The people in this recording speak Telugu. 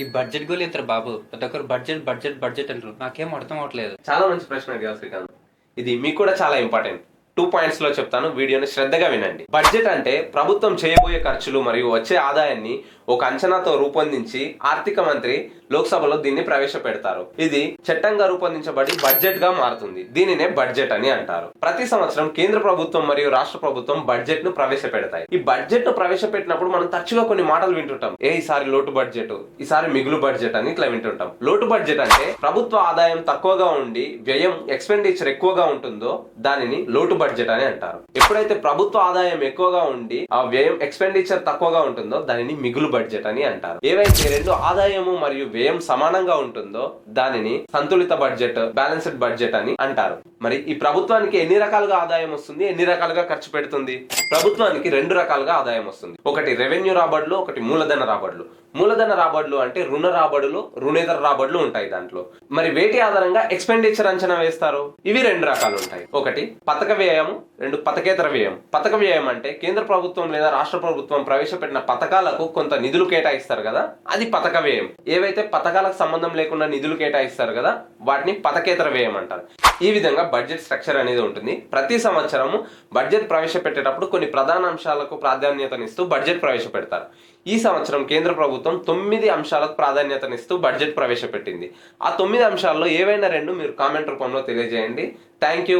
ఈ బడ్జెట్ గోలు ఇద్దరు బాబు ప్రతి ఒక్కరు బడ్జెట్ బడ్జెట్ బడ్జెట్ అంటారు. నాకేం అర్థం అవట్లేదు. చాలా మంచి ప్రశ్న అడిగావు శ్రీకాంత్. ఇది మీకు కూడా చాలా ఇంపార్టెంట్. 2 పాయింట్స్ లో చెప్తాను, వీడియోని శ్రద్ధగా వినండి. బడ్జెట్ అంటే ప్రభుత్వం చేయబోయే ఖర్చులు మరియు వచ్చే ఆదాయాన్ని ఒక అంచనాతో రూపొందించి ఆర్థిక మంత్రి లోక్సభలో దీన్ని ప్రవేశపెడతారు. ఇది చట్టంగా రూపొందించబడి బడ్జెట్ గా మారుతుంది. దీనినే బడ్జెట్ అని అంటారు. ప్రతి సంవత్సరం కేంద్ర ప్రభుత్వం మరియు రాష్ట్ర ప్రభుత్వం బడ్జెట్ ను ప్రవేశపెడతాయి. ఈ బడ్జెట్ ను ప్రవేశపెట్టినప్పుడు మనం తరచుగా కొన్ని మాటలు వింటుంటాం. ఈసారి లోటు బడ్జెట్, ఈసారి మిగులు బడ్జెట్ అని ఇట్లా వింటుంటాం. లోటు బడ్జెట్ అంటే ప్రభుత్వ ఆదాయం తక్కువగా ఉండి వ్యయం ఎక్స్పెండిచర్ ఎక్కువగా ఉంటుందో దానిని లోటు బడ్జెట్ అని అంటారు. ఎప్పుడైతే ప్రభుత్వ ఆదాయం ఎక్కువగా ఉండి ఆ వ్యయం ఎక్స్పెండిచర్ తక్కువగా ఉంటుందో దానిని మిగులు బడ్జెట్ అని అంటారు. ఏవైతే రెండు ఆదాయము మరియు వ్యయం సమానంగా ఉంటుందో దానిని సంతులిత బడ్జెట్, బ్యాలెన్స్డ్ బడ్జెట్ అని అంటారు. మరి ఈ ప్రభుత్వానికి ఎన్ని రకాలుగా ఆదాయం వస్తుంది, ఎన్ని రకాలుగా ఖర్చు పెడుతుంది? ప్రభుత్వానికి 2 రకాలుగా ఆదాయం వస్తుంది. ఒకటి రెవెన్యూ రాబడులు, ఒకటి మూలధన రాబడులు. మూలధన రాబడులు అంటే రుణ రాబడులు, రుణేతర రాబడులు ఉంటాయి దాంట్లో. మరి వేటి ఆధారంగా ఎక్స్పెండిచర్ అంచనా వేస్తారు? ఇవి 2 రకాలు ఉంటాయి. ఒకటి పథక వ్యయము, 2 పథకేతర వ్యయం. పథక వ్యయం అంటే కేంద్ర ప్రభుత్వం లేదా రాష్ట్ర ప్రభుత్వం ప్రవేశపెట్టిన పథకాలకు కొంత నిధులు కేటాయిస్తారు కదా, అది పథక వ్యయం. ఏవైతే పథకాలకు సంబంధం లేకుండా నిధులు కేటాయిస్తారు కదా వాటిని పథకేతర వ్యయం అంటారు. ఈ విధంగా బడ్జెట్ స్ట్రక్చర్ అనేది ఉంటుంది. ప్రతి సంవత్సరము బడ్జెట్ ప్రవేశపెట్టేటప్పుడు కొన్ని ప్రధాన అంశాలకు ప్రాధాన్యతనిస్తూ బడ్జెట్ ప్రవేశపెడతారు. ఈ సంవత్సరం కేంద్ర ప్రభుత్వం 9 అంశాలకు ప్రాధాన్యతనిస్తూ బడ్జెట్ ప్రవేశపెట్టింది. ఆ 9 అంశాల్లో ఏవైనా 2 మీరు కామెంట్ రూపంలో తెలియజేయండి. Thank you.